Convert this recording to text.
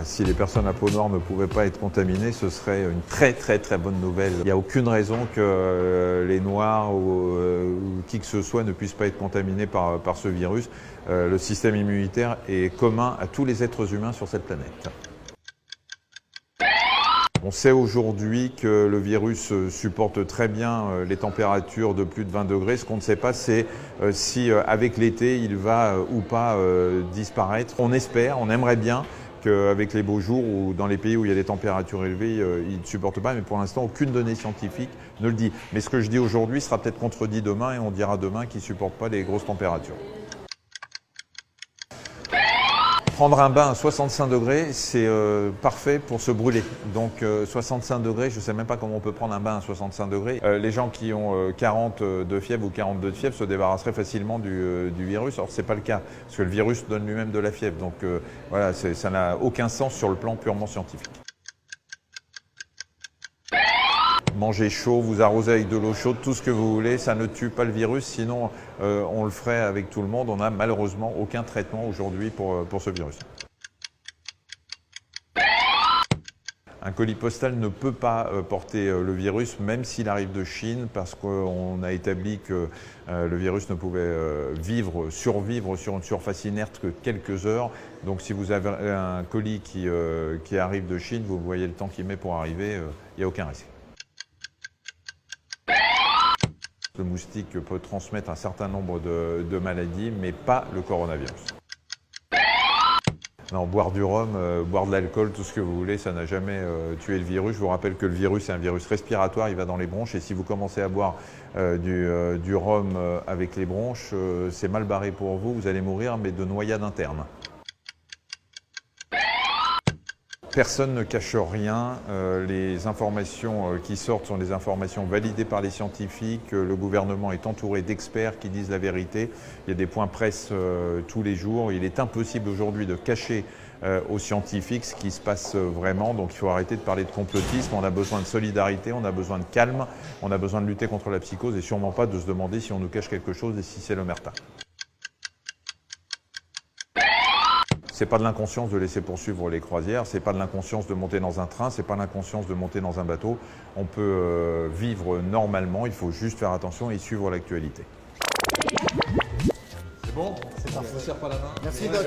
Si les personnes à peau noire ne pouvaient pas être contaminées, ce serait une très bonne nouvelle. Il n'y a aucune raison que les noirs ou qui que ce soit ne puissent pas être contaminés par ce virus. Le système immunitaire est commun à tous les êtres humains sur cette planète. On sait aujourd'hui que le virus supporte très bien les températures de plus de 20 degrés. Ce qu'on ne sait pas, c'est si avec l'été, il va ou pas disparaître. On espère, on aimerait bien qu'avec les beaux jours ou dans les pays où il y a des températures élevées, il ne supporte pas. Mais pour l'instant, aucune donnée scientifique ne le dit. Mais ce que je dis aujourd'hui sera peut-être contredit demain et on dira demain qu'il ne supporte pas les grosses températures. Prendre un bain à 65 degrés, c'est parfait pour se brûler. Donc 65 degrés, je ne sais même pas comment on peut prendre un bain à 65 degrés. Les gens qui ont 40 de fièvre ou 42 de fièvre se débarrasseraient facilement du virus. Alors ce n'est pas le cas, parce que le virus donne lui-même de la fièvre. Donc voilà, ça n'a aucun sens sur le plan purement scientifique. Mangez chaud, vous arrosez avec de l'eau chaude, tout ce que vous voulez, ça ne tue pas le virus, sinon on le ferait avec tout le monde. On n'a malheureusement aucun traitement aujourd'hui pour ce virus. Un colis postal ne peut pas porter le virus, même s'il arrive de Chine, parce qu'on a établi que le virus ne pouvait survivre sur une surface inerte que quelques heures. Donc si vous avez un colis qui arrive de Chine, vous voyez le temps qu'il met pour arriver, il n'y a aucun risque. Le moustique peut transmettre un certain nombre de maladies, mais pas le coronavirus. Non, boire du rhum, boire de l'alcool, tout ce que vous voulez, ça n'a jamais tué le virus. Je vous rappelle que le virus est un virus respiratoire, il va dans les bronches. Et si vous commencez à boire du rhum avec les bronches, c'est mal barré pour vous, vous allez mourir, mais de noyade interne. Personne ne cache rien, les informations qui sortent sont des informations validées par les scientifiques, le gouvernement est entouré d'experts qui disent la vérité, il y a des points presse tous les jours, il est impossible aujourd'hui de cacher aux scientifiques ce qui se passe vraiment, donc il faut arrêter de parler de complotisme, on a besoin de solidarité, on a besoin de calme, on a besoin de lutter contre la psychose et sûrement pas de se demander si on nous cache quelque chose et si c'est l'omerta. C'est pas de l'inconscience de laisser poursuivre les croisières, c'est pas de l'inconscience de monter dans un train, c'est pas de l'inconscience de monter dans un bateau. On peut vivre normalement, il faut juste faire attention et suivre l'actualité. C'est bon ? C'est parfait. Je ne serre pas la main. Merci Doc.